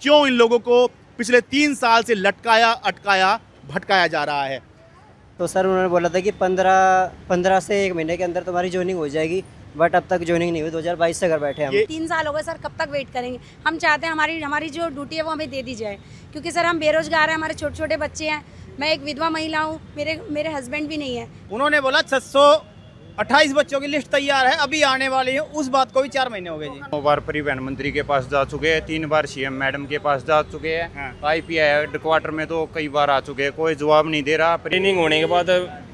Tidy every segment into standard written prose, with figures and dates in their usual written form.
क्यों इन लोगों को पिछले 3 साल से लटकाया, अटकाया, भटकाया जा रहा है। तो सर उन्होंने बोला था कि 15 से 1 महीने के अंदर तुम्हारी ज्वाइनिंग हो जाएगी, बट अब तक ज्वाइनिंग नहीं हुई। 2022 से घर बैठे हम। 3 साल हो गए सर, कब तक वेट करेंगे। हम चाहते हैं हमारी जो ड्यूटी है वो हमें दे दी जाए, क्योंकि सर हम बेरोजगार हैं, हमारे छोटे छोटे बच्चे हैं, मैं एक विधवा महिला हूँ, मेरे हस्बैंड भी नहीं है। उन्होंने बोला 628 बच्चों की लिस्ट तैयार है, अभी आने वाली है, उस बात को भी 4 महीने हो गए जी। 2 बार परिवहन मंत्री के पास जा चुके हैं, 3 बार सीएम मैडम के पास जा चुके हैं, IPI हेडक्वार्टर में तो कई बार आ चुके हैं, कोई जवाब नहीं दे रहा। ट्रेनिंग होने के बाद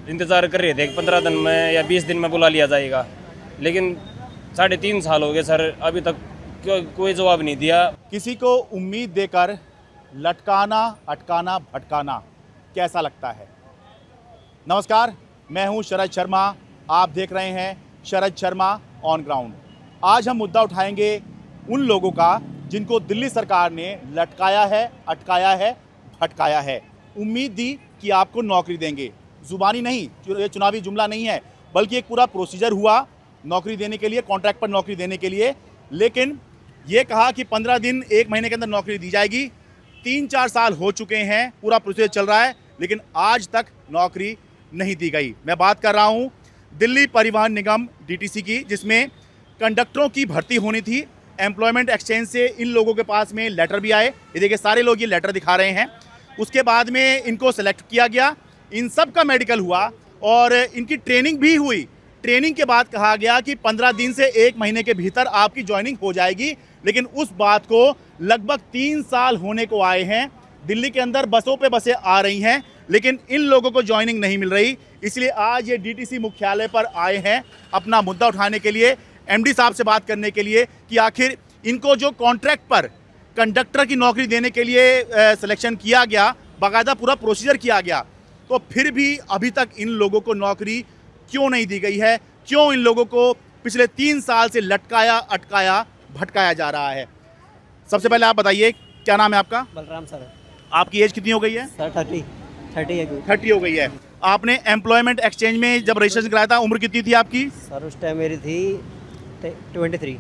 इंतजार कर रहे थे 15 दिन में या 20 दिन में बुला लिया जाएगा, लेकिन 3.5 साल हो गए सर, अभी तक कोई जवाब नहीं दिया। किसी को उम्मीद देकर लटकाना, अटकाना, भटकाना कैसा लगता है। नमस्कार, मैं हूं शरद शर्मा, आप देख रहे हैं शरद शर्मा ऑन ग्राउंड। आज हम मुद्दा उठाएंगे उन लोगों का जिनको दिल्ली सरकार ने लटकाया है, अटकाया है, भटकाया है। उम्मीद दी कि आपको नौकरी देंगे, जुबानी नहीं, ये चुनावी जुमला नहीं है, बल्कि एक पूरा प्रोसीजर हुआ नौकरी देने के लिए, कॉन्ट्रैक्ट पर नौकरी देने के लिए। लेकिन ये कहा कि 15 दिन 1 महीने के अंदर नौकरी दी जाएगी। 3-4 साल हो चुके हैं, पूरा प्रोसीजर चल रहा है, लेकिन आज तक नौकरी नहीं दी गई। मैं बात कर रहा हूँ दिल्ली परिवहन निगम DTC की, जिसमें कंडक्टरों की भर्ती होनी थी। एम्प्लॉयमेंट एक्सचेंज से इन लोगों के पास में लेटर भी आए, ये देखिए सारे लोग ये लेटर दिखा रहे हैं। उसके बाद में इनको सेलेक्ट किया गया, इन सब का मेडिकल हुआ और इनकी ट्रेनिंग भी हुई। ट्रेनिंग के बाद कहा गया कि 15 दिन से 1 महीने के भीतर आपकी ज्वाइनिंग हो जाएगी, लेकिन उस बात को लगभग 3 साल होने को आए हैं। दिल्ली के अंदर बसों पे बसें आ रही हैं, लेकिन इन लोगों को ज्वाइनिंग नहीं मिल रही। इसलिए आज ये DTC मुख्यालय पर आए हैं अपना मुद्दा उठाने के लिए, MD साहब से बात करने के लिए कि आखिर इनको जो कॉन्ट्रैक्ट पर कंडक्टर की नौकरी देने के लिए सिलेक्शन किया गया, बाकायदा पूरा प्रोसीजर किया गया, तो फिर भी अभी तक इन लोगों को नौकरी क्यों नहीं दी गई है। क्यों इन लोगों को पिछले 3 साल से लटकाया, अटकाया, भटकाया जा रहा है। सबसे पहले आप बताइए, क्या नाम है आपका। बलराम सर। आपकी एज कितनी हो गई है। सर 30 हो गई है। आपने एम्प्लॉयमेंट एक्सचेंज में जब रजिस्ट्रेशन कराया था, उम्र कितनी थी आपकी। सर उस टाइम मेरी थी 23।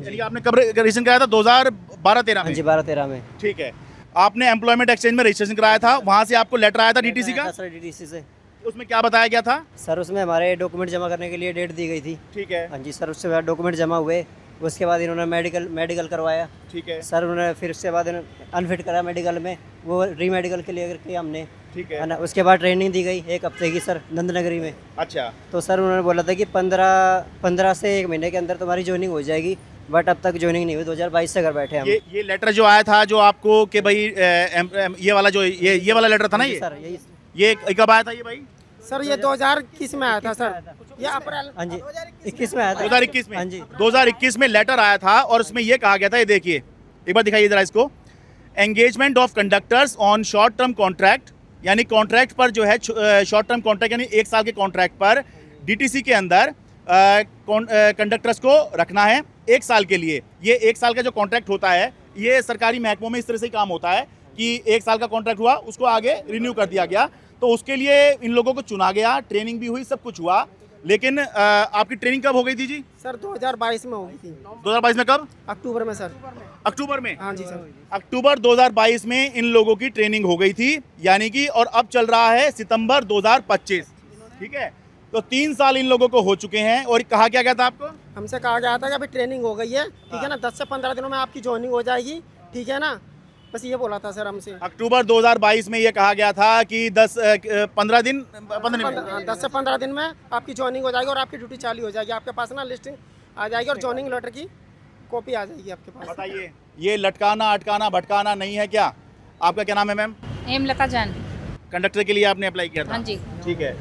यानी आपने कब रजिस्ट्रेशन कराया था। 2012-13 में। जी 12-13 में। ठीक है। आपने एम्प्लॉयमेंट एक्सचेंज में रजिस्ट्रेशन कराया था, वहाँ से आपको लेटर आया था DTC का। सर DTC से। उसमें क्या बताया गया था। सर उसमें हमारे डॉक्यूमेंट जमा करने के लिए डेट दी गई थी। ठीक है। हाँ जी सर, उसके बाद डॉक्यूमेंट जमा हुए, उसके बाद इन्होंने मेडिकल करवाया। ठीक है सर, उन्होंने फिर उसके बाद अनफिट करा मेडिकल में, वो रीमेडिकल के लिए किया हमने। ठीक है ना। उसके बाद ट्रेनिंग दी गई 1 हफ्ते की सर, नंदनगरी में। अच्छा। तो सर उन्होंने बोला था कि 15 से 1 महीने के अंदर तुम्हारी ज्वाइनिंग हो जाएगी, बट अब तक ज्वाइनिंग नहीं हुई। 2022 से घर बैठे हम। ये लेटर जो आया था जो आपको कि भाई ये वाला जो ये वाला लेटर था ना, ये सर ये कब आया था ये भाई। सर ये 2021 में आया था सर, ये अप्रैल। हाँ जी 21 में आया था। 2021 में। हाँ जी 2021 में लेटर आया था और उसमें ये कहा गया था, ये देखिए एक बार दिखाइए जरा इसको। Engagement of conductors on short term contract, यानी कॉन्ट्रैक्ट पर जो है शॉर्ट टर्म कॉन्ट्रैक्ट यानी 1 साल के कॉन्ट्रैक्ट पर DTC के अंदर कंडक्टर्स को रखना है 1 साल के लिए। ये 1 साल का जो कॉन्ट्रैक्ट होता है, ये सरकारी महकमों में इस तरह से काम होता है कि 1 साल का कॉन्ट्रैक्ट हुआ, उसको आगे रिन्यू कर दिया गया। तो उसके लिए इन लोगों को चुना गया, ट्रेनिंग भी हुई, सब कुछ हुआ। लेकिन आपकी ट्रेनिंग कब हो गई थी जी। सर 2022 में हो गई थी। 2022 में कब। अक्टूबर में सर। अक्टूबर में। हाँ जी सर, अक्टूबर 2022 में इन लोगों की ट्रेनिंग हो गई थी, यानी कि, और अब चल रहा है सितंबर 2025। ठीक है। तो 3 साल इन लोगों को हो चुके हैं। और कहा क्या गया था आपको। हमसे कहा गया था कि अभी ट्रेनिंग हो गई है, ठीक है ना, 10 से 15 दिनों में आपकी ज्वाइनिंग हो जाएगी, ठीक है ना, बस ये बोला था सर हमसे। अक्टूबर 2022 में ये कहा गया था कि 10 से 15 दिन में आपकी ज्वाइनिंग हो जाएगी और आपकी ड्यूटी चालू हो जाएगी। आपके पास ना लिस्टिंग आ जाएगी और ज्वाइनिंग लेटर की कॉपी आ जाएगी आपके पास। बताइए, ये लटकाना, अटकाना, भटकाना नहीं है क्या। आपका क्या नाम है मैम। हेमलता जान। कंडक्टर के लिए आपने अप्लाई किया था। हाँ जी। ठीक है।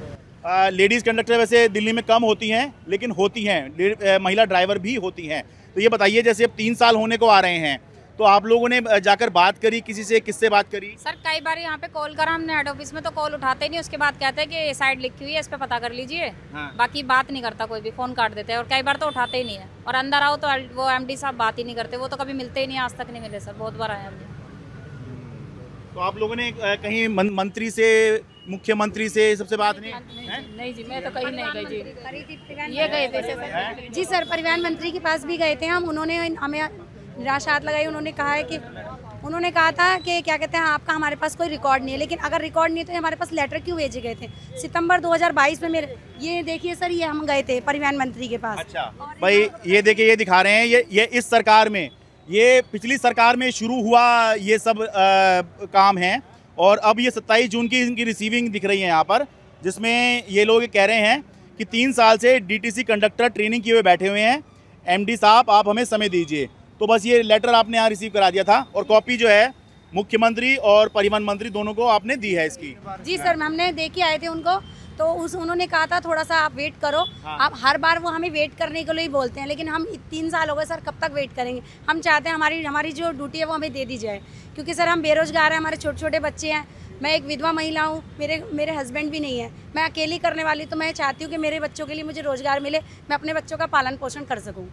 लेडीज़ कंडक्टर वैसे दिल्ली में कम होती हैं, लेकिन होती हैं, महिला ड्राइवर भी होती हैं। तो ये बताइए, जैसे अब 3 साल होने को आ रहे हैं, तो आप लोगों ने जाकर बात करी किसी से, किससे बात करी। सर कई बार यहाँ पे कॉल करा हमने हेड ऑफिस में, तो कॉल उठाते नहीं, उसके बाद कहते हैं कि साइड लिखी हुई है, इस पे पता कर लीजिए। हाँ। बाकी बात नहीं करता कोई भी, फोन काट देते हैं, और कई बार तो उठाते ही नहीं है। और अंदर आओ तो वो MD साहब बात ही नहीं करते, वो तो कभी मिलते ही नहीं, आज तक नहीं मिले सर, बहुत बार आए हमने। तो आप लोगों ने कहीं मंत्री से, मुख्यमंत्री से सबसे बात नहीं। नहीं जी, मैं तो कहीं नहीं गई जी। ये गए थे जी सर, परिवहन मंत्री के पास भी गए थे हम, उन्होंने हमें निराशा हाथ लगाई। उन्होंने कहा था कि क्या कहते हैं, आपका हमारे पास कोई रिकॉर्ड नहीं है। लेकिन अगर रिकॉर्ड नहीं है तो हमारे पास लेटर क्यों भेजे गए थे? सितंबर 2022 में मेरे, ये देखिए सर, ये हम गए थे परिवहन मंत्री के पास। अच्छा भाई, ये देखिए, ये दिखा रहे हैं, ये इस सरकार में, ये पिछली सरकार में शुरू हुआ ये सब काम है, और अब ये 27 जून की इनकी रिसीविंग दिख रही है यहाँ पर, जिसमें ये लोग कह रहे हैं कि 3 साल से डीटीसी कंडक्टर ट्रेनिंग किए हुए बैठे हुए हैं, एमडी साहब आप हमें समय दीजिए। तो बस ये लेटर आपने यहाँ रिसीव करा दिया था, और कॉपी जो है मुख्यमंत्री और परिवहन मंत्री दोनों को आपने दी है इसकी। जी सर, हमने दे के आए थे उनको, तो उन्होंने कहा था थोड़ा सा आप वेट करो। हाँ। आप हर बार वो हमें वेट करने के लिए ही बोलते हैं, लेकिन हम 3 साल हो गए सर, कब तक वेट करेंगे? हम चाहते हैं हमारी जो ड्यूटी है वो हमें दे दी जाए, क्योंकि सर हम बेरोजगार हैं, हमारे छोटे छोटे बच्चे हैं, मैं एक विधवा महिला हूँ, मेरे हस्बैंड भी नहीं है, मैं अकेली करने वाली। तो मैं चाहती हूँ कि मेरे बच्चों के लिए मुझे रोजगार मिले, मैं अपने बच्चों का पालन पोषण कर सकूँ।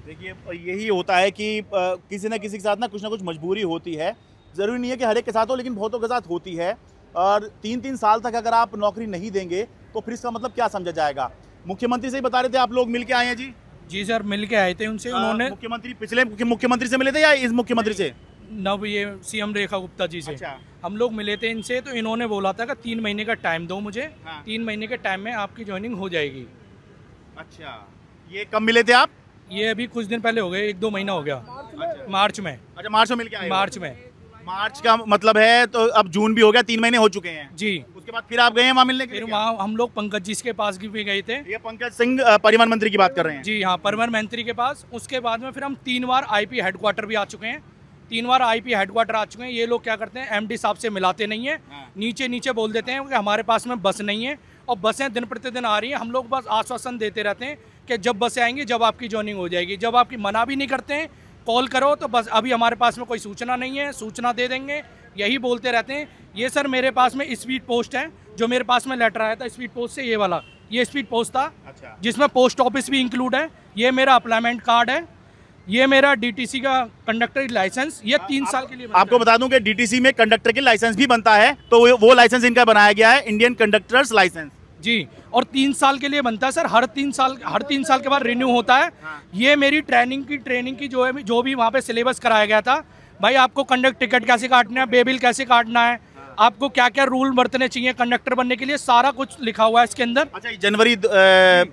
देखिए, यही होता है कि किसी न किसी के साथ ना कुछ मजबूरी होती है। ज़रूरी नहीं है कि हर एक के साथ हो, लेकिन बहुतों के साथ होती है। और 3-3 साल तक अगर आप नौकरी नहीं देंगे तो फिर इसका मतलब क्या समझा जाएगा? मुख्यमंत्री से ही बता रहे थे आप लोग मिल के आए हैं जी? जी सर, मिल के आए थे उनसे। उन्होंने मुख्यमंत्री, पिछले मुख्यमंत्री से मिले थे या इस मुख्यमंत्री से? नव ये सीएम रेखा गुप्ता जी से। अच्छा। हम लोग मिले थे इनसे, तो इन्होंने बोला था कि 3 महीने का टाइम दो मुझे। हाँ। 3 महीने के टाइम में आपकी ज्वाइनिंग हो जाएगी। अच्छा, ये कब मिले थे आप? ये अभी कुछ दिन पहले हो गए, 1-2 महीना हो गया। मार्च में। अच्छा, मार्च में मिल के आए? मार्च में। मार्च का मतलब है तो अब जून भी हो गया, 3 महीने हो चुके हैं जी। उसके बाद फिर आप गए हैं वहाँ मिलने के लिए? फिर वहाँ हम लोग पंकज जी के पास भी गए थे। ये पंकज सिंह परिवहन मंत्री की बात कर रहे हैं? जी हाँ, परिवहन मंत्री के पास। उसके बाद में फिर हम 3 बार आईपी हेडक्वार्टर भी आ चुके हैं। 3 बार आईपी हेडक्वार्टर आ चुके हैं। ये लोग क्या करते हैं, एमडी साहब से मिलाते नहीं है, नीचे बोल देते हैं कि हमारे पास में बस नहीं है, और बसें दिन प्रतिदिन आ रही हैं। हम लोग बस आश्वासन देते रहते हैं कि जब बसें आएंगी जब आपकी ज्वाइनिंग हो जाएगी। जब आपकी मना भी नहीं करते हैं, कॉल करो तो बस अभी हमारे पास में कोई सूचना नहीं है, सूचना दे देंगे, यही बोलते रहते हैं। ये सर मेरे पास में स्पीड पोस्ट है, जो मेरे पास में लेटर आया था स्पीड पोस्ट से, ये वाला, ये स्पीड पोस्ट था। अच्छा। जिसमें पोस्ट ऑफिस भी इंक्लूड है। ये मेरा अपॉइंटमेंट कार्ड है, ये मेरा डीटीसी का कंडक्टर लाइसेंस, ये 3 साल के लिए। आपको बता दूं कि डीटीसी में कंडक्टर के लाइसेंस भी बनता है, तो वो लाइसेंस इनका बनाया गया है, इंडियन कंडक्टर्स लाइसेंस जी, और 3 साल के लिए बनता है सर। हर 3 साल के बाद रिन्यू होता है। हाँ। ये मेरी ट्रेनिंग की जो भी वहाँ पे सिलेबस कराया गया था, भाई आपको कंडक्टर टिकट कैसे काटना है, बेबिल कैसे काटना है, आपको क्या क्या रूल बरतने चाहिए कंडक्टर बनने के लिए, सारा कुछ लिखा हुआ है इसके अंदर। अच्छा, जनवरी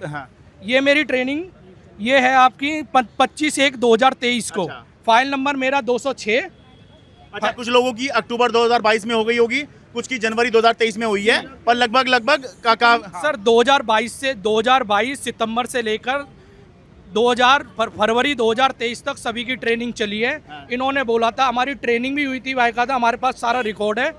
हाँ। ये मेरी ट्रेनिंग ये है आपकी 25/1/2023 को। अच्छा। फाइल नंबर मेरा 206। अच्छा, कुछ लोगों की अक्टूबर 2022 में हो गई होगी, कुछ की जनवरी 2023 में हुई है, पर लगभग सर 2022 सितंबर से लेकर फरवरी 2023 तक सभी की ट्रेनिंग चली है। हाँ। इन्होंने बोला था, हमारी ट्रेनिंग भी हुई थी, बाकायदा हमारे पास सारा रिकॉर्ड है।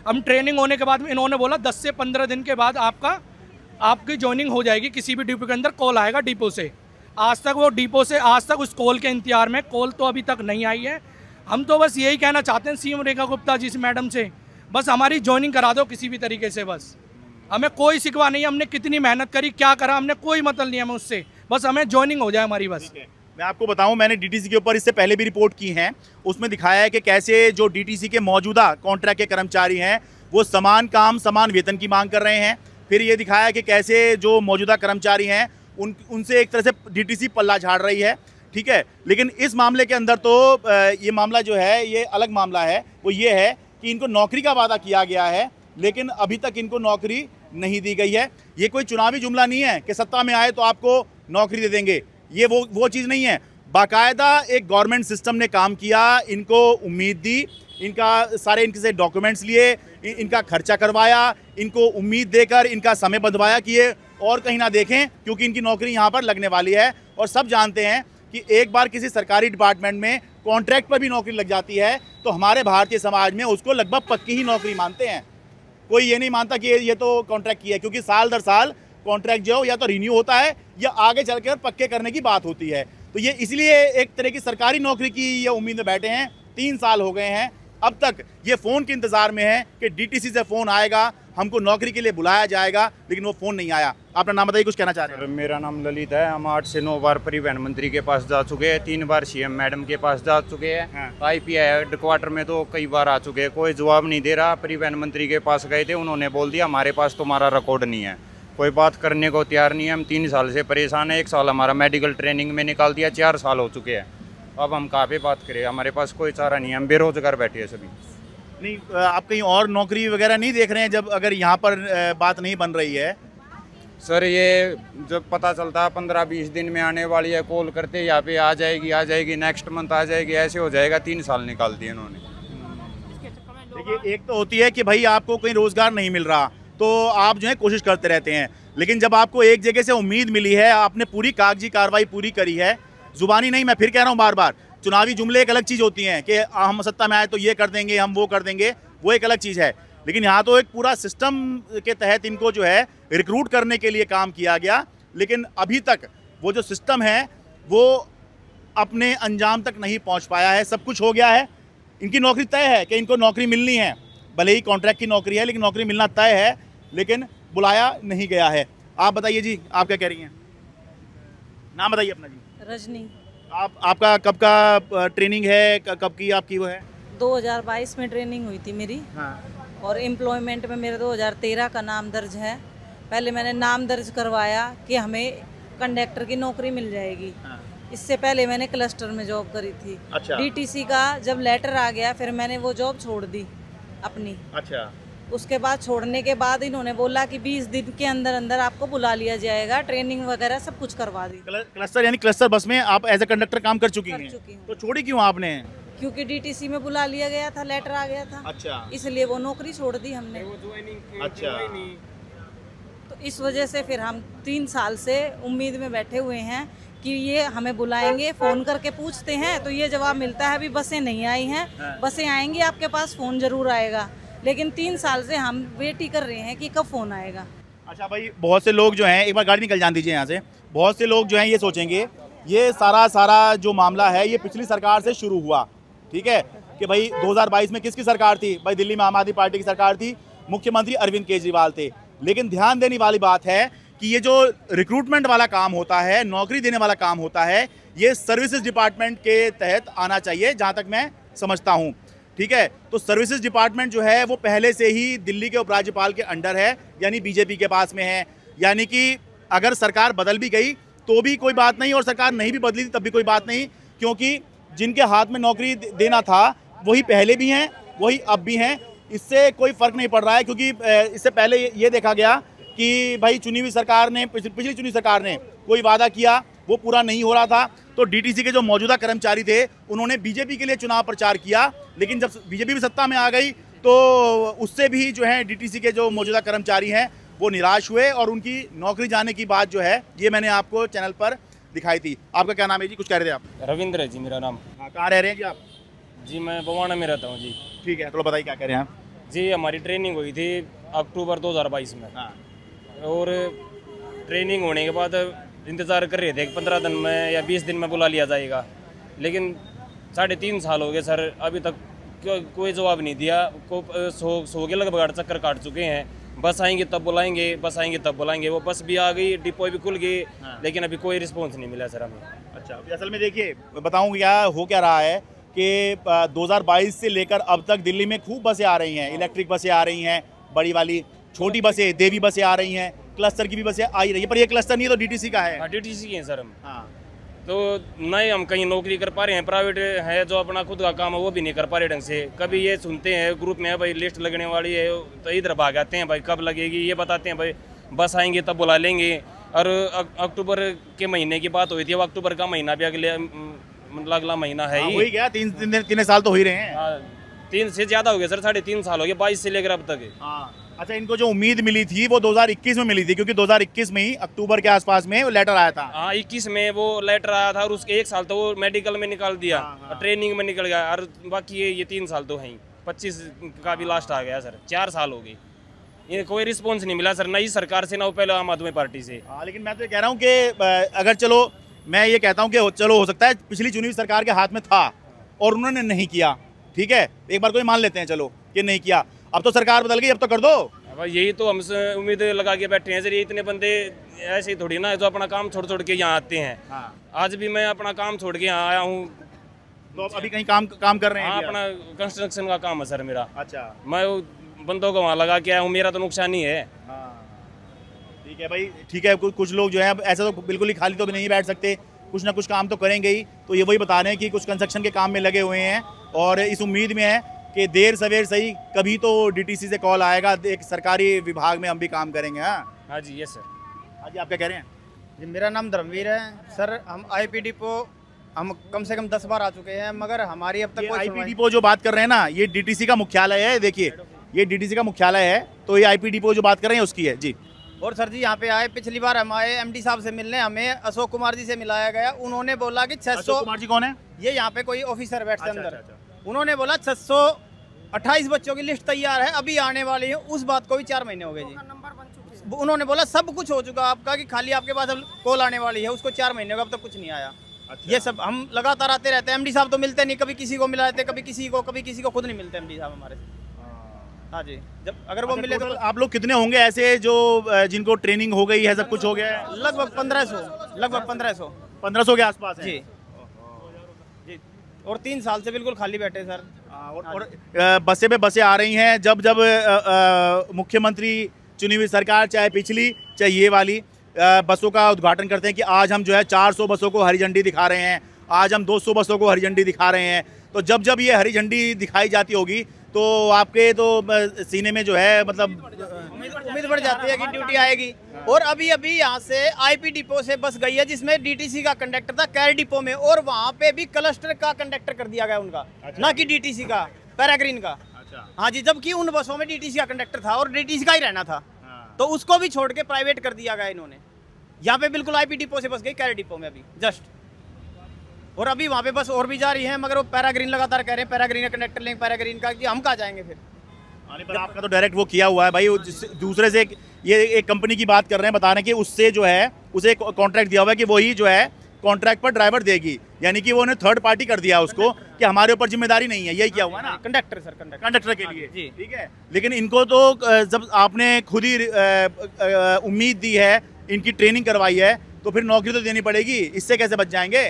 हम ट्रेनिंग होने के बाद में इन्होंने बोला 10 से 15 दिन के बाद आपकी ज्वाइनिंग हो जाएगी। किसी भी डिपो के अंदर कॉल आएगा डिपो से। आज तक उस कॉल के इंतजार में, कॉल तो अभी तक नहीं आई है। हम तो बस यही कहना चाहते हैं सीएम रेखा गुप्ता जी से, मैडम से, बस हमारी ज्वाइनिंग करा दो किसी भी तरीके से। बस हमें कोई शिकवा नहीं है, हमने कितनी मेहनत करी, क्या करा, हमने कोई मतलब नहीं है हमें उससे, बस हमें ज्वाइनिंग हो जाए हमारी बस। मैं आपको बताऊं, मैंने डीटीसी के ऊपर इससे पहले भी रिपोर्ट की है, उसमें दिखाया है कि कैसे जो डीटीसी के मौजूदा कॉन्ट्रैक्ट के कर्मचारी हैं वो समान काम समान वेतन की मांग कर रहे हैं। फिर ये दिखाया कि कैसे जो मौजूदा कर्मचारी हैं उनसे एक तरह से डीटीसी पल्ला झाड़ रही है, ठीक है। लेकिन इस मामले के अंदर तो ये मामला जो है ये अलग मामला है। वो ये है कि इनको नौकरी का वादा किया गया है, लेकिन अभी तक इनको नौकरी नहीं दी गई है। ये कोई चुनावी जुमला नहीं है कि सत्ता में आए तो आपको नौकरी दे देंगे, ये वो चीज़ नहीं है। बाकायदा एक गवर्नमेंट सिस्टम ने काम किया, इनको उम्मीद दी, इनके से डॉक्यूमेंट्स लिए, इनका खर्चा करवाया, इनको उम्मीद देकर इनका समय बंधवाया कि ये और कहीं ना देखें, क्योंकि इनकी नौकरी यहाँ पर लगने वाली है। और सब जानते हैं कि एक बार किसी सरकारी डिपार्टमेंट में कॉन्ट्रैक्ट पर भी नौकरी लग जाती है तो हमारे भारतीय समाज में उसको लगभग पक्की ही नौकरी मानते हैं। कोई ये नहीं मानता कि ये तो कॉन्ट्रैक्ट की है, क्योंकि साल दर साल कॉन्ट्रैक्ट जो या तो रिन्यू होता है या आगे चलकर पक्के करने की बात होती है। तो ये इसलिए एक तरह की सरकारी नौकरी की ये उम्मीद में बैठे हैं। 3 साल हो गए हैं, अब तक ये फ़ोन के इंतज़ार में है कि डीटीसी से फ़ोन आएगा, हमको नौकरी के लिए बुलाया जाएगा, लेकिन वो फ़ोन नहीं आया। अपना नाम बताइए, कुछ कहना चाह रहे हैं? मेरा नाम ललित है। हम 8 से 9 बार परिवहन मंत्री के पास जा चुके हैं, 3 बार सीएम मैडम के पास जा चुके हैं। हाँ। आईपीआई हेडक्वार्टर में तो कई बार आ चुके हैं, कोई जवाब नहीं दे रहा। परिवहन मंत्री के पास गए थे, उन्होंने बोल दिया हमारे पास तुम्हारा रिकॉर्ड नहीं है, कोई बात करने को तैयार नहीं है। हम 3 साल से परेशान है। 1 साल हमारा मेडिकल ट्रेनिंग में निकाल दिया, 4 साल हो चुके हैं। अब हम कहाँ पे बात करें, हमारे पास कोई चारा नहीं है, हम बेरोजगार बैठे हैं सभी। नहीं, आप कहीं और नौकरी वगैरह नहीं देख रहे हैं जब अगर यहाँ पर बात नहीं बन रही है? सर ये जब पता चलता है 15-20 दिन में आने वाली है, कॉल करते यहाँ पे आ जाएगी नेक्स्ट मंथ आ जाएगी, ऐसे हो जाएगा। 3 साल निकाल दिए इन्होंने। देखिए, एक तो होती है कि भाई आपको कहीं रोजगार नहीं मिल रहा तो आप जो है कोशिश करते रहते हैं, लेकिन जब आपको एक जगह से उम्मीद मिली है, आपने पूरी कागजी कार्रवाई पूरी करी है, जुबानी नहीं, मैं फिर कह रहा हूँ बार बार, चुनावी जुमले एक अलग चीज़ होती हैं कि हम सत्ता में आए तो ये कर देंगे, हम वो कर देंगे, वो एक अलग चीज़ है। लेकिन यहाँ तो एक पूरा सिस्टम के तहत इनको जो है रिक्रूट करने के लिए काम किया गया, लेकिन अभी तक वो जो सिस्टम है वो अपने अंजाम तक नहीं पहुँच पाया है। सब कुछ हो गया है, इनकी नौकरी तय है कि इनको नौकरी मिलनी है, भले ही कॉन्ट्रैक्ट की नौकरी है लेकिन नौकरी मिलना तय है, लेकिन बुलाया नहीं गया है। आप बताइए जी, आप क्या कह रही हैं? नाम बताइए अपना जी। रजनी। आपका कब का ट्रेनिंग है, कब की आपकी वो है? 2022 में ट्रेनिंग हुई थी मेरी। हाँ। और एम्प्लॉयमेंट में मेरा 2013 का नाम दर्ज है। पहले मैंने नाम दर्ज करवाया कि हमें कंडक्टर की नौकरी मिल जाएगी। हाँ। इससे पहले मैंने क्लस्टर में जॉब करी थी। अच्छा। डीटीसी का जब लेटर आ गया फिर मैंने वो जॉब छोड़ दी अपनी। अच्छा। उसके बाद छोड़ने के बाद इन्होंने बोला कि 20 दिन के अंदर अंदर आपको बुला लिया जाएगा, ट्रेनिंग वगैरह सब कुछ करवा दी। क्लस्टर यानी क्लस्टर बस में आप एज ए कंडक्टर काम कर चुकी हैं? चुकी हूँ। तो छोड़ी क्यों आपने? क्योंकि डीटीसी में बुला लिया गया था, लेटर आ गया था। अच्छा। इसलिए वो नौकरी छोड़ दी हमने। अच्छा। तो इस वजह से फिर हम 3 साल से उम्मीद में बैठे हुए हैं कि ये हमें बुलाएंगे। फ़ोन करके पूछते हैं तो ये जवाब मिलता है अभी बसें नहीं आई हैं। हाँ। बसें आएंगी, आपके पास फ़ोन ज़रूर आएगा। लेकिन 3 साल से हम वेट ही कर रहे हैं कि कब फ़ोन आएगा। अच्छा भाई, बहुत से लोग जो हैं, एक बार गाड़ी निकल जान दीजिए यहाँ से, बहुत से लोग जो हैं ये सोचेंगे ये सारा जो मामला है ये पिछली सरकार से शुरू हुआ, ठीक है, कि भाई 2022 में किसकी सरकार थी? भाई दिल्ली में आम आदमी पार्टी की सरकार थी, मुख्यमंत्री अरविंद केजरीवाल थे। लेकिन ध्यान देने वाली बात है कि ये जो रिक्रूटमेंट वाला काम होता है, नौकरी देने वाला काम होता है, ये सर्विसेज डिपार्टमेंट के तहत आना चाहिए, जहाँ तक मैं समझता हूँ, ठीक है। तो सर्विसेज डिपार्टमेंट जो है वो पहले से ही दिल्ली के उपराज्यपाल के अंडर है, यानी बीजेपी के पास में है। यानी कि अगर सरकार बदल भी गई तो भी कोई बात नहीं, और सरकार नहीं भी बदली तब भी कोई बात नहीं, क्योंकि जिनके हाथ में नौकरी देना था वही पहले भी हैं, वही अब भी हैं। इससे कोई फ़र्क नहीं पड़ रहा है, क्योंकि इससे पहले ये देखा गया कि भाई चुनी हुई सरकार ने, पिछली चुनी सरकार ने कोई वादा किया वो पूरा नहीं हो रहा था, तो डीटीसी के जो मौजूदा कर्मचारी थे उन्होंने बीजेपी के लिए चुनाव प्रचार किया, लेकिन जब बीजेपी भी सत्ता में आ गई तो उससे भी जो है डीटीसी के जो मौजूदा कर्मचारी हैं वो निराश हुए और उनकी नौकरी जाने की बात जो है ये मैंने आपको चैनल पर दिखाई थी। आपका क्या नाम है जी? कुछ कह रहे थे आप? रविंद्र है जी मेरा नाम। हाँ, कहाँ रह रहे हैं जी आप? जी मैं बवाना में रहता हूँ जी। ठीक है, थोड़ा बताइए क्या कह रहे हैं आप? जी हमारी ट्रेनिंग हुई थी अक्टूबर 2022 में। हाँ। और ट्रेनिंग होने के बाद इंतज़ार कर रहे थे कि 15 दिन में या 20 दिन में बुला लिया जाएगा, लेकिन 3.5 साल हो गए सर, अभी तक कोई जवाब नहीं दिया। को 100 के लगभग चक्कर काट चुके हैं। बस आएंगे तब बुलाएंगे, बस आएंगे तब बुलाएंगे। वो बस भी आ गई, डिपो भी खुल गई। हाँ। लेकिन अभी कोई रिस्पॉन्स नहीं मिला सर हमें। अच्छा, असल में देखिए बताऊँ क्या हो क्या रहा है कि 2022 से लेकर अब तक दिल्ली में खूब बसें आ रही हैं, इलेक्ट्रिक बसें आ रही हैं, बड़ी वाली, छोटी बसें, देवी बसें आ रही हैं, क्लस्टर की भी बसें आ ही रही है, पर ये क्लस्टर नहीं है तो डीटीसी का है। हाँ डीटीसी के हैं सर हम। हाँ। तो नहीं हम कहीं नौकरी कर पा रहे हैं, प्राइवेट है जो अपना खुद का काम है वो भी नहीं कर पा रहे ढंग से। कभी ये सुनते हैं ग्रुप में भाई लिस्ट लगने वाली है तो इधर भाग आते हैं, भाई कब लगेगी ये बताते हैं, भाई बस आएंगे तब बुला लेंगे। और अक्टूबर के महीने की बात हुई थी, अब अक्टूबर का महीना भी अगला महीना है ही। वही क्या 3 साल तो हो ही रहे हैं। 3 से ज़्यादा हो गया सर, 3.5 साल हो गए, 22 से लेकर अब तक। अच्छा, इनको जो उम्मीद मिली थी वो 2021 में मिली थी, क्योंकि 2021 में ही अक्टूबर के आसपास में वो लेटर आया था। हाँ 21 में वो लेटर आया था और उसके 1 साल तो वो मेडिकल में निकाल दिया। हाँ। ट्रेनिंग में निकल गया, और बाकी ये 3 साल तो हैं ही। 25 का भी लास्ट आ गया सर, 4 साल हो गए, ये कोई रिस्पॉन्स नहीं मिला सर, नई सरकार से ना पहले आम आदमी पार्टी से। हाँ, लेकिन मैं तो कह रहा हूँ कि अगर चलो मैं ये कहता हूँ कि चलो हो सकता है पिछली चुनी हुई सरकार के हाथ में था और उन्होंने नहीं किया, ठीक है, एक बार कोई मान लेते हैं चलो कि नहीं किया, अब तो सरकार बदल गई, अब तो कर दो। भाई यही तो हम उम्मीद लगा के बैठे हैं सर, ये इतने बंदे ऐसे ही थोड़ी ना जो अपना काम छोड़ के यहाँ आते हैं। हाँ। आज भी मैं अपना काम छोड़ के यहाँ आया हूँ। तो अभी कहीं काम कर रहे हैं? हाँ अपना कंस्ट्रक्शन का काम है सर मेरा। अच्छा। मैं बंदों को वहाँ लगा के आया हूँ, मेरा तो नुकसान ही है। हाँ ठीक है भाई, ठीक है। कुछ लोग जो है ऐसा तो बिल्कुल ही खाली तो भी नहीं बैठ सकते, कुछ ना कुछ काम तो करेंगे ही। तो ये वही बता रहे हैं कि कुछ कंस्ट्रक्शन के काम में लगे हुए हैं और इस उम्मीद में है कि देर सवेर सही कभी तो डीटीसी से कॉल आएगा, एक सरकारी विभाग में हम भी काम करेंगे। हाँ जी, यस सर। हाँ जी, आप क्या कह रहे हैं? जी, मेरा नाम धर्मवीर है सर। हम आईपी डिपो हम कम से कम 10 बार आ चुके हैं, मगर हमारी अब तक कोई आईपी सुनवाई- डिपो जो बात कर रहे हैं ना, ये डीटीसी का मुख्यालय है। देखिए, ये डीटीसी का मुख्यालय है, तो ये आईपी डिपो जो बात कर रहे हैं उसकी है जी। और सर जी यहाँ पे आए, पिछली बार हम आए एमडी साहब से मिलने, हमें अशोक कुमार जी से मिलाया गया। उन्होंने बोला कि 600। अशोक कुमार जी कौन है? ये यहाँ पे कोई ऑफिसर बैठते अच्छा, अंदर। अच्छा। उन्होंने बोला 628 बच्चों की लिस्ट तैयार है, अभी आने वाली है। उस बात को भी 4 महीने हो गए जी। उन्होंने बोला सब कुछ हो चुका आपका, कि खाली आपके पास अब कॉल आने वाली है, उसको 4 महीने हो गए, अब तक कुछ नहीं आया। अच्छा। ये सब हम लगातार आते रहते हैं। एमडी साहब तो मिलते नहीं, कभी किसी को मिलाते, कभी किसी को खुद नहीं मिलते एमडी साहब हमारे से। हाँ जी, जब अगर वो मिले तो आप लोग कितने होंगे ऐसे जो जिनको ट्रेनिंग हो गई है, सब कुछ हो गया है? लगभग 1500 1500 के आसपास है जी जी। और 3 साल से बिल्कुल खाली बैठे सर। और बसें पे बसें आ रही हैं। जब जब मुख्यमंत्री चुनी हुई सरकार, चाहे पिछली चाहे ये वाली, बसों का उद्घाटन करते हैं कि आज हम जो है 400 बसों को हरी झंडी दिखा रहे हैं, आज हम 200 बसों को हरी झंडी दिखा रहे हैं। तो जब जब ये हरी झंडी दिखाई जाती होगी तो आपके तो सीने में जो है मतलब उम्मीद बढ़ जाती है कि ड्यूटी आएगी। और अभी अभी यहाँ से आईपी डिपो से बस गई है जिसमें डीटीसी का कंडक्टर था कैर डिपो में, और वहाँ पे भी क्लस्टर का कंडक्टर कर दिया गया उनका। अच्छा। ना कि डीटीसी का, पैराग्रीन का। अच्छा। हाँ जी, जबकि उन बसों में डीटीसी का कंडक्टर था और डीटीसी का ही रहना था। हाँ। तो उसको भी छोड़ के प्राइवेट कर दिया गया इन्होंने। यहाँ पे बिल्कुल आईपी डिपो से बस गई कैर डिपो में अभी जस्ट। और अभी वहाँ पे बस और भी जा रही है, मगर वो पैराग्रीन लगातार कह रहे हैं पैराग्रीन का कंडक्टर लेंगे, पैराग्रीन का, कि हम कहाँ जाएंगे फिर। पर आपका तो डायरेक्ट वो किया हुआ है भाई, दूसरे से ये एक कंपनी की बात कर रहे हैं, बता रहे हैं कि उससे जो है उसे कॉन्ट्रैक्ट दिया हुआ है कि वही जो है कॉन्ट्रैक्ट पर ड्राइवर देगी, यानी कि वो उन्हें थर्ड पार्टी कर दिया उसको कि हमारे ऊपर जिम्मेदारी नहीं है। यही किया हुआ है ना, कंडक्टर सर, कंडक्टर के लिए जी, ठीक है। लेकिन इनको तो जब आपने खुद ही उम्मीद दी है, इनकी ट्रेनिंग करवाई है, तो फिर नौकरी तो देनी पड़ेगी। इससे कैसे बच जाएंगे?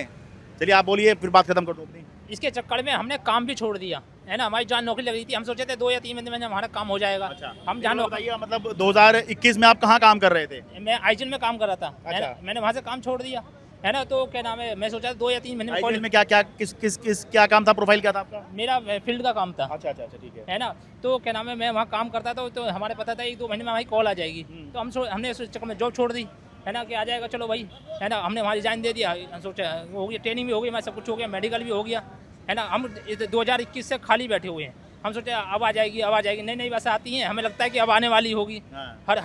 चलिए आप बोलिए, फिर बात खत्म कर दो अपनी। इसके चक्कर में हमने काम भी छोड़ दिया है ना। हमारी जहाँ नौकरी लग रही थी, हम सोचे थे 2 या 3 महीने में हमारा काम हो जाएगा। अच्छा। हम जहाँ नौकरी, मतलब 2021 में आप कहाँ काम कर रहे थे? मैं आईजन में काम कर रहा था। अच्छा। मैंने वहाँ से काम छोड़ दिया है ना। तो क्या नाम है, मैं सोचा 2 या 3 महीने में कॉलेज में क्या काम था, प्रोफाइल क्या था आपका? मेरा फील्ड का काम था। अच्छा, ठीक है ना। तो क्या नाम है, मैं वहाँ काम करता था, तो हमारे पता था 1-2 महीने में हमारी कॉल आ जाएगी। तो हमने उस चक्कर में जॉब छोड़ दी है ना, कि आ जाएगा चलो भाई है ना। हमने वहाँ रिजाइन दे दिया, सोचा हो गया, ट्रेनिंग भी हो गई, हमारा सब कुछ हो गया, मेडिकल भी हो गया है ना। हम 2021 से खाली बैठे हुए हैं। हम सोचे अब आ जाएगी, अब आ जाएगी, नई नई बसें आती हैं, हमें लगता है कि अब आने वाली होगी। हर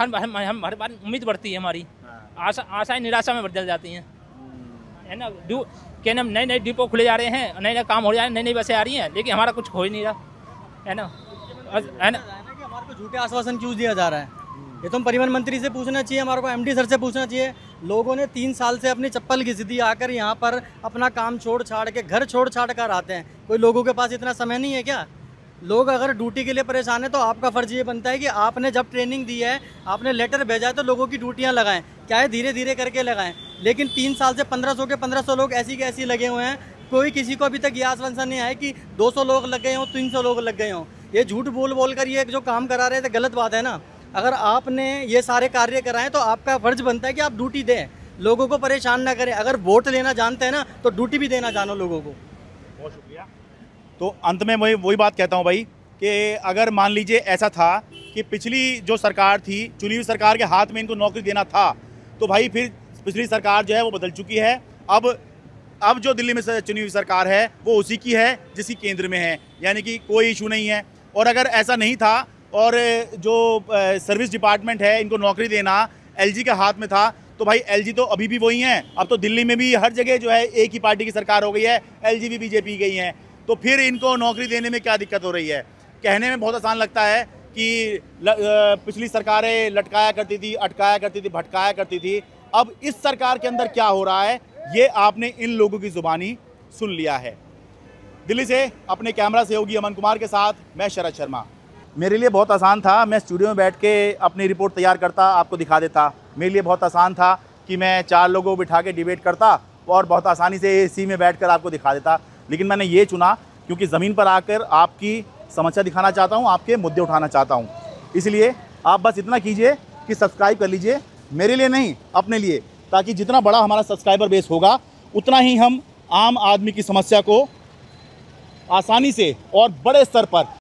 बार उम्मीद बढ़ती है हमारी, आशाएं निराशा में बदल जाती हैं है ना। क्या नाम, नए नए डिपो खुले जा रहे हैं, नए नए काम हो जा रहे हैं, नई नई बसें आ रही हैं, लेकिन हमारा कुछ हो ही नहीं रहा है ना। हमारे को झूठे आश्वासन क्यों दिया जा रहा है? ये तो हम परिवहन मंत्री से पूछना चाहिए, हमारे को एमडी सर से पूछना चाहिए। लोगों ने 3 साल से अपनी चप्पल घिस दी, आकर यहाँ पर अपना काम छोड़ छाड़ के, घर छोड़ छाड़ कर आते हैं। कोई लोगों के पास इतना समय नहीं है क्या? लोग अगर ड्यूटी के लिए परेशान है तो आपका फ़र्ज़ ये बनता है कि आपने जब ट्रेनिंग दी है, आपने लेटर भेजा है, तो लोगों की ड्यूटियाँ लगाएं, क्या है धीरे धीरे करके लगाएं। लेकिन 3 साल से 1500 के 1500 लोग ऐसी के ऐसी लगे हुए हैं। कोई किसी को अभी तक ये आश्वासन नहीं आया कि 200 लोग लग गए हों, 300 लोग लग गए हों। ये झूठ बोल कर ये जो काम करा रहे थे, गलत बात है ना। अगर आपने ये सारे कार्य कराएं तो आपका फर्ज बनता है कि आप ड्यूटी दें, लोगों को परेशान ना करें। अगर वोट लेना जानते हैं ना, तो ड्यूटी भी देना जानो लोगों को। बहुत शुक्रिया। तो अंत में वही बात कहता हूँ भाई, कि अगर मान लीजिए ऐसा था कि पिछली जो सरकार थी, चुनी हुई सरकार के हाथ में इनको नौकरी देना था, तो भाई फिर पिछली सरकार जो है वो बदल चुकी है। अब जो दिल्ली में चुनी हुई सरकार है वो उसी की है जिसकी केंद्र में है, यानी कि कोई इशू नहीं है। और अगर ऐसा नहीं था और जो सर्विस डिपार्टमेंट है, इनको नौकरी देना एलजी के हाथ में था, तो भाई एलजी तो अभी भी वही हैं। अब तो दिल्ली में भी हर जगह जो है एक ही पार्टी की सरकार हो गई है, एलजी भी बीजेपी गई हैं। तो फिर इनको नौकरी देने में क्या दिक्कत हो रही है? कहने में बहुत आसान लगता है कि पिछली सरकारें लटकाया करती थी, अटकाया करती थी, भटकाया करती थी। अब इस सरकार के अंदर क्या हो रहा है, ये आपने इन लोगों की ज़ुबानी सुन लिया है। दिल्ली से अपने कैमरा सहयोगी अमन कुमार के साथ मैं शरद शर्मा। मेरे लिए बहुत आसान था, मैं स्टूडियो में बैठ के अपनी रिपोर्ट तैयार करता, आपको दिखा देता। मेरे लिए बहुत आसान था कि मैं 4 लोगों को बिठा के डिबेट करता और बहुत आसानी से एसी में बैठकर आपको दिखा देता। लेकिन मैंने ये चुना क्योंकि ज़मीन पर आकर आपकी समस्या दिखाना चाहता हूँ, आपके मुद्दे उठाना चाहता हूँ। इसलिए आप बस इतना कीजिए कि सब्सक्राइब कर लीजिए, मेरे लिए नहीं अपने लिए, ताकि जितना बड़ा हमारा सब्सक्राइबर बेस होगा उतना ही हम आम आदमी की समस्या को आसानी से और बड़े स्तर पर